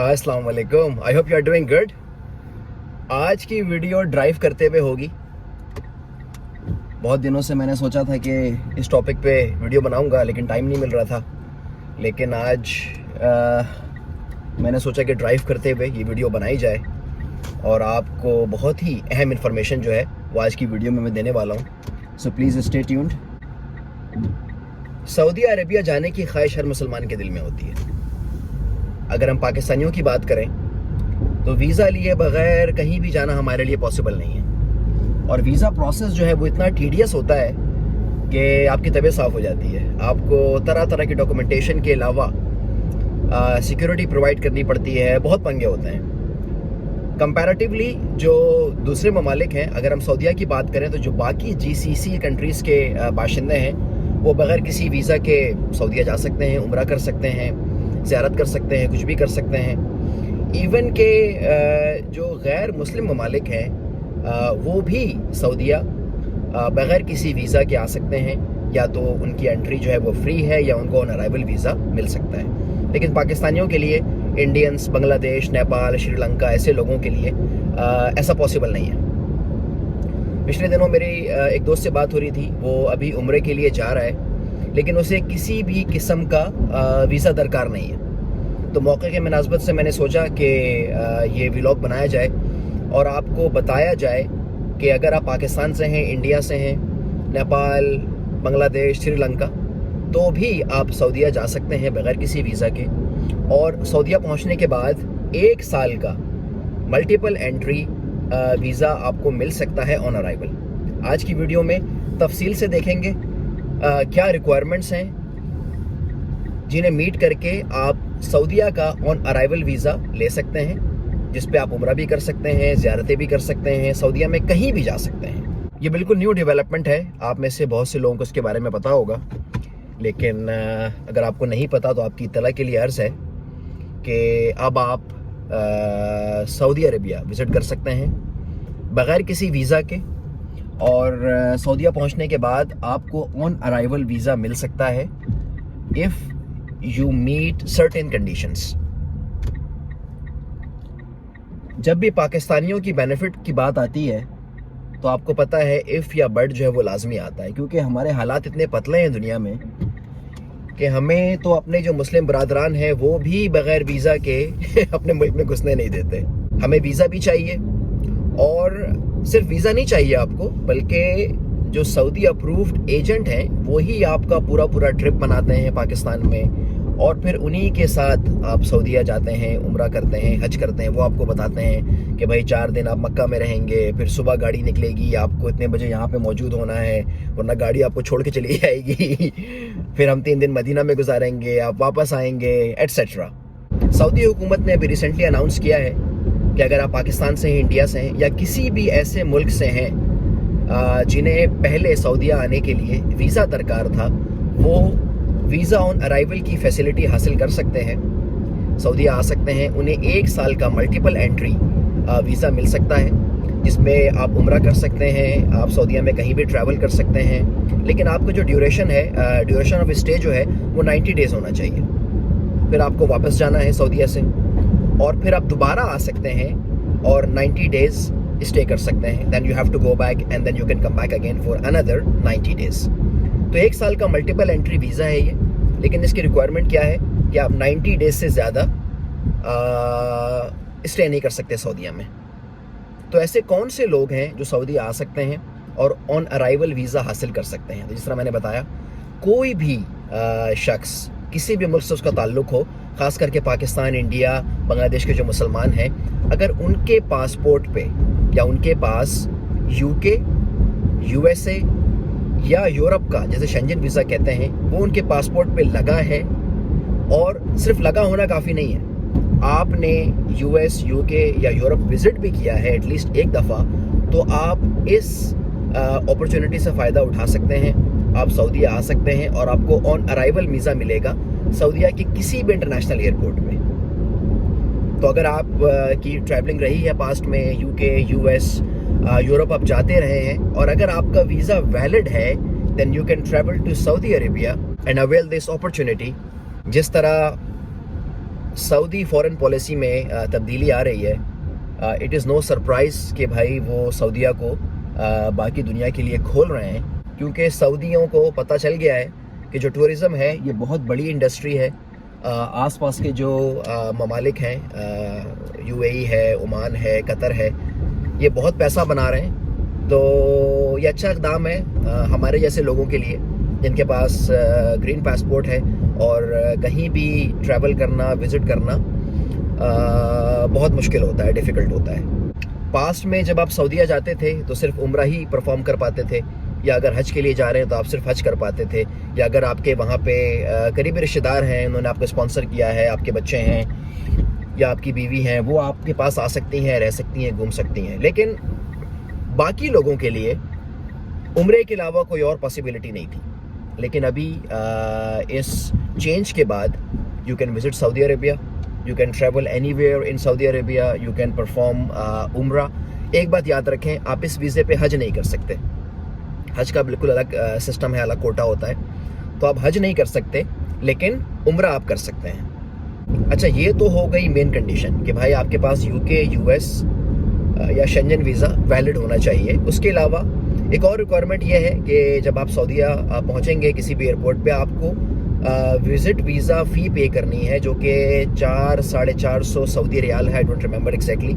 अस्सलाम वालेकुम। I hope you are doing good. आज की वीडियो ड्राइव करते हुए होगी। बहुत दिनों से मैंने सोचा था कि इस टॉपिक पे वीडियो बनाऊंगा, लेकिन टाइम नहीं मिल रहा था। लेकिन आज मैंने सोचा कि ड्राइव करते हुए ये वीडियो बनाई जाए और आपको बहुत ही अहम इन्फॉर्मेशन जो है वो आज की वीडियो में मैं देने वाला हूँ। So please stay tuned. Saudi Arabia जाने की ख्वाहिश हर मुसलमान के दिल में होती है। अगर हम पाकिस्तानियों की बात करें तो वीज़ा लिए बगैर कहीं भी जाना हमारे लिए पॉसिबल नहीं है। और वीज़ा प्रोसेस जो है वो इतना टीडियस होता है कि आपकी तबीयत साफ़ हो जाती है। आपको तरह तरह की डॉक्यूमेंटेशन के अलावा सिक्योरिटी प्रोवाइड करनी पड़ती है। बहुत पंगे होते हैं कंपैरेटिवली जो दूसरे ममालिक हैं। अगर हम सऊदीया की बात करें तो जो बाकी GCC कंट्रीज़ के बाशिंदे हैं वो बगैर किसी वीज़ा के सऊदीया जा सकते हैं, उम्रा कर सकते हैं, ज़ियारत कर सकते हैं, कुछ भी कर सकते हैं। इवन के जो गैर मुस्लिम ममालिक हैं वो भी सऊदीया बग़ैर किसी वीज़ा के आ सकते हैं। या तो उनकी एंट्री जो है वो फ्री है या उनको ऑन अराइवल वीज़ा मिल सकता है। लेकिन पाकिस्तानियों के लिए, इंडियंस, बांग्लादेश, नेपाल, श्रीलंका ऐसे लोगों के लिए ऐसा पॉसिबल नहीं है। पिछले दिनों मेरी एक दोस्त से बात हो रही थी। वो अभी उम्रे के लिए जा रहा है, लेकिन उसे किसी भी किस्म का वीज़ा दरकार नहीं है। तो मौके के मुनासबत से मैंने सोचा कि ये व्लॉग बनाया जाए और आपको बताया जाए कि अगर आप पाकिस्तान से हैं, इंडिया से हैं, नेपाल, बांग्लादेश, श्रीलंका, तो भी आप सऊदीया जा सकते हैं बगैर किसी वीज़ा के। और सऊदीया पहुंचने के बाद 1 साल का मल्टीपल एंट्री वीज़ा आपको मिल सकता है ऑन अराइवल। आज की वीडियो में तफसील से देखेंगे क्या रिक्वायरमेंट्स हैं जिन्हें मीट करके आप सऊदीया का ऑन अराइवल वीज़ा ले सकते हैं, जिस पे आप उम्रा भी कर सकते हैं, ज़ियारतें भी कर सकते हैं, सऊदीया में कहीं भी जा सकते हैं। ये बिल्कुल न्यू डेवलपमेंट है। आप में से बहुत से लोगों को इसके बारे में पता होगा, लेकिन अगर आपको नहीं पता तो आपकी इत्तला के लिए अर्ज़ है कि अब आप सऊदी अरेबिया विज़िट कर सकते हैं बग़ैर किसी वीज़ा के। और सऊदीया पहुंचने के बाद आपको ऑन अराइवल वीज़ा मिल सकता है if you meet certain conditions. जब भी पाकिस्तानियों की बेनिफिट की बात आती है तो आपको पता है इफ़ या बट जो है वो लाजमी आता है, क्योंकि हमारे हालात इतने पतले हैं दुनिया में कि हमें तो अपने जो मुस्लिम बरादरान हैं वो भी बग़ैर वीज़ा के अपने मुल्क में घुसने नहीं देते। हमें वीज़ा भी चाहिए, और सिर्फ वीज़ा नहीं चाहिए आपको, बल्कि जो सऊदी अप्रूव्ड एजेंट हैं वो ही आपका पूरा ट्रिप बनाते हैं पाकिस्तान में। और फिर उन्हीं के साथ आप सऊदीया जाते हैं, उम्रा करते हैं, हज करते हैं। वो आपको बताते हैं कि भाई 4 दिन आप मक्का में रहेंगे, फिर सुबह गाड़ी निकलेगी, आपको इतने बजे यहाँ पे मौजूद होना है, वरना गाड़ी आपको छोड़ के चली जाएगी। फिर हम 3 दिन मदीना में गुजारेंगे, आप वापस आएंगे, एट्सेट्रा। सऊदी हुकूमत ने अभी रिसेंटली अनाउंस किया है कि अगर आप पाकिस्तान से हैं, इंडिया से हैं, या किसी भी ऐसे मुल्क से हैं जिन्हें पहले सऊदीया आने के लिए वीज़ा दरकार था, वो वीज़ा ऑन अराइवल की फैसिलिटी हासिल कर सकते हैं, सऊदीया आ सकते हैं। उन्हें 1 साल का मल्टीपल एंट्री वीज़ा मिल सकता है, जिसमें आप उम्रा कर सकते हैं, आप सऊदीया में कहीं भी ट्रैवल कर सकते हैं। लेकिन आपका जो ड्यूरेशन है, ड्यूरेशन ऑफ स्टे जो है वो 90 डेज़ होना चाहिए। फिर आपको वापस जाना है सऊदीया से, और फिर आप दोबारा आ सकते हैं और 90 डेज़ स्टे कर सकते हैं। Then you have to go back and then you can come back again for another 90 days. तो 1 साल का मल्टीपल एंट्री वीज़ा है ये। लेकिन इसकी रिक्वायरमेंट क्या है कि आप 90 डेज़ से ज़्यादा स्टे नहीं कर सकते सऊदीया में। तो ऐसे कौन से लोग हैं जो सऊदी आ सकते हैं और ऑन अराइवल वीज़ा हासिल कर सकते हैं? तो जिस तरह मैंने बताया, कोई भी शख्स किसी भी मुल्क से उसका ताल्लुक़ हो, ख़ास करके पाकिस्तान, इंडिया, बांग्लादेश के जो मुसलमान हैं, अगर उनके पासपोर्ट पे या उनके पास UK, USA या यूरोप का, जैसे शेंजन वीज़ा कहते हैं, वो उनके पासपोर्ट पे लगा है, और सिर्फ लगा होना काफ़ी नहीं है, आपने US, UK या यूरोप विज़िट भी किया है एटलीस्ट एक दफ़ा, तो आप इस अपॉर्चुनिटी से फ़ायदा उठा सकते हैं। आप सऊदीया आ सकते हैं और आपको ऑन अराइवल वीज़ा मिलेगा सऊदीया की किसी भी इंटरनेशनल एयरपोर्ट में। तो अगर आप की ट्रैवलिंग रही है पास्ट में, UK, US, यूरोप आप जाते रहे हैं, और अगर आपका वीज़ा वैलिड है, then you can travel to Saudi Arabia and avail this opportunity. जिस तरह سعودی فورن پالیسی میں تبدیلی آ رہی ہے. اٹ از نو سرپرائز کہ بھائی وہ سعودیہ کو باقی دنیا کے لیے کھول رہے ہیں, کیونکہ سعودیوں کو پتہ چل گیا ہے کہ جو ٹورزم ہے یہ بہت بڑی انڈسٹری ہے. آس پاس کے جو ممالک ہیں, UAE ہے, عمان ہے, قطر ہے, یہ بہت پیسہ بنا رہے ہیں. تو یہ اچھا اقدام ہے ہمارے جیسے لوگوں کے لیے جن کے پاس گرین پاسپورٹ ہے اور کہیں بھی ٹریول کرنا, وزٹ کرنا بہت مشکل ہوتا ہے, ڈیفیکلٹ ہوتا ہے. پاسٹ میں جب آپ سعودیہ جاتے تھے تو صرف عمرہ ہی پرفارم کر پاتے تھے, یا اگر حج کے لیے جا رہے ہیں تو آپ صرف حج کر پاتے تھے, یا اگر آپ کے وہاں پہ قریبی رشتہ دار ہیں, انہوں نے آپ کو اسپانسر کیا ہے, آپ کے بچے ہیں یا آپ کی بیوی ہیں, وہ آپ کے پاس آ سکتی ہیں, رہ سکتی ہیں, گھوم سکتی ہیں. لیکن باقی لوگوں کے لیے عمرے کے علاوہ کوئی اور پاسبلٹی نہیں تھی. لیکن ابھی اس چینج کے بعد you can visit Saudi Arabia, you can travel any where in Saudi Arabia, you can perform عمرہ. ایک بات یاد رکھیں, آپ اس ویزے پہ حج نہیں کر سکتے. حج کا بالکل الگ سسٹم ہے, الگ کوٹا ہوتا ہے, تو آپ حج نہیں کر سکتے, لیکن عمرہ آپ کر سکتے ہیں. اچھا, یہ تو ہو گئی مین کنڈیشن کہ بھائی آپ کے پاس UK, US یا شنجن ویزا ویلڈ ہونا چاہیے. اس کے علاوہ ایک اور ریکوائرمنٹ یہ ہے کہ جب آپ سعودیہ پہنچیں گے کسی بھی ایئرپورٹ پہ, آپ کو وزٹ ویزا فی پے کرنی ہے, جو کہ 400-450 سعودی ریال ہے, آئی ڈونٹ ریمبر ایگزیکٹلی.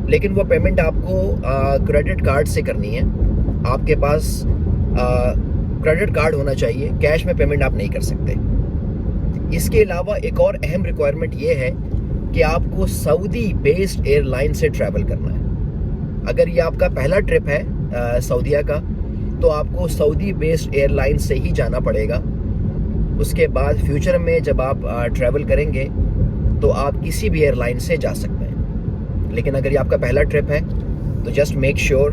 لیکن وہ پیمنٹ آپ کو کریڈٹ کارڈ سے کرنی ہے. آپ کے پاس کریڈٹ کارڈ ہونا چاہیے, کیش میں پیمنٹ آپ نہیں کر سکتے. اس کے علاوہ ایک اور اہم ریکوائرمنٹ یہ ہے کہ آپ کو سعودی بیسڈ ایئر لائن سے ٹریول کرنا ہے. اگر یہ آپ کا پہلا ٹرپ ہے سعودیہ کا, تو آپ کو سعودی بیسڈ ایئر لائن سے ہی جانا پڑے گا. اس کے بعد فیوچر میں جب آپ ٹریول کریں گے تو آپ کسی بھی ایئر لائن سے جا سکتے ہیں. لیکن اگر یہ آپ کا پہلا ٹرپ ہے تو just make sure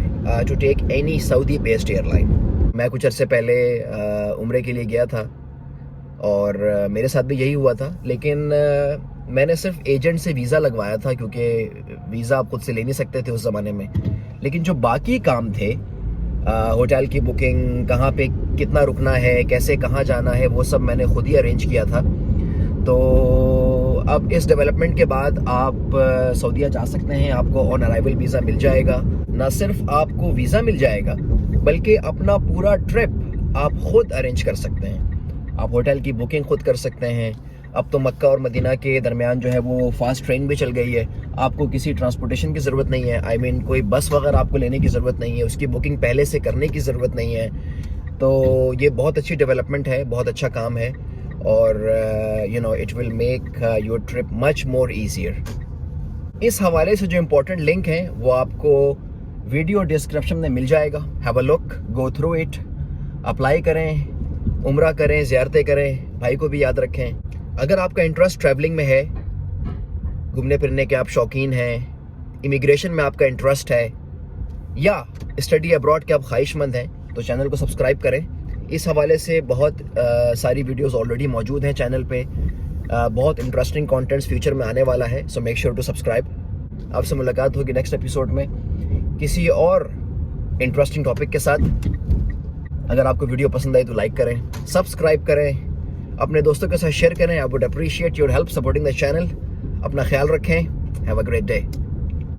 to take any Saudi based airline. میں کچھ عرصے پہلے عمرے کے لیے گیا تھا اور میرے ساتھ بھی یہی ہوا تھا, لیکن میں نے صرف ایجنٹ سے ویزا لگوایا تھا, کیونکہ ویزا آپ خود سے لے نہیں سکتے تھے اس زمانے میں. لیکن جو باقی کام تھے, ہوٹل کی بکنگ, کہاں پہ کتنا رکنا ہے, کیسے کہاں جانا ہے, وہ سب میں نے خود ہی ارینج کیا تھا. تو اب اس ڈیولپمنٹ کے بعد آپ سعودیہ جا سکتے ہیں. آپ کو آن ارائیول ویزا مل جائے گا. نہ صرف آپ کو ویزا مل جائے گا, بلکہ اپنا پورا ٹرپ آپ خود ارینج کر سکتے ہیں. آپ ہوٹل کی بکنگ خود کر سکتے ہیں. اب تو مکہ اور مدینہ کے درمیان جو ہے وہ فاسٹ ٹرین بھی چل گئی ہے. آپ کو کسی ٹرانسپورٹیشن کی ضرورت نہیں ہے, آئی مین کوئی بس وغیرہ آپ کو لینے کی ضرورت نہیں ہے, اس کی بکنگ پہلے سے کرنے کی ضرورت نہیں ہے. تو یہ بہت اچھی ڈیولپمنٹ ہے, بہت اچھا کام ہے, اور it will make your trip much more easier. اس حوالے سے جو امپورٹنٹ لنک ہیں وہ آپ کو ویڈیو ڈسکرپشن میں مل جائے گا. Have a look, go through it, apply کریں, عمرہ کریں, زیارتیں کریں. بھائی کو بھی یاد رکھیں, اگر آپ کا انٹرسٹ ٹریولنگ میں ہے, گھومنے پھرنے کے آپ شوقین ہیں, امیگریشن میں آپ کا انٹرسٹ ہے, یا اسٹڈی ابراڈ کے آپ خواہش مند ہیں, تو چینل کو سبسکرائب کریں. اس حوالے سے بہت ساری ویڈیوز آلریڈی موجود ہیں چینل پہ. بہت انٹرسٹنگ کانٹینٹس فیوچر میں آنے والا ہے, so make sure to subscribe. آپ سے ملاقات ہوگی نیکسٹ ایپیسوڈ میں کسی اور انٹرسٹنگ ٹاپک کے ساتھ. اگر آپ کو ویڈیو پسند آئی تو لائک کریں, سبسکرائب کریں, اپنے دوستوں کے ساتھ شیئر کریں. I would appreciate your help supporting the channel. اپنا خیال رکھیں. Have a great day.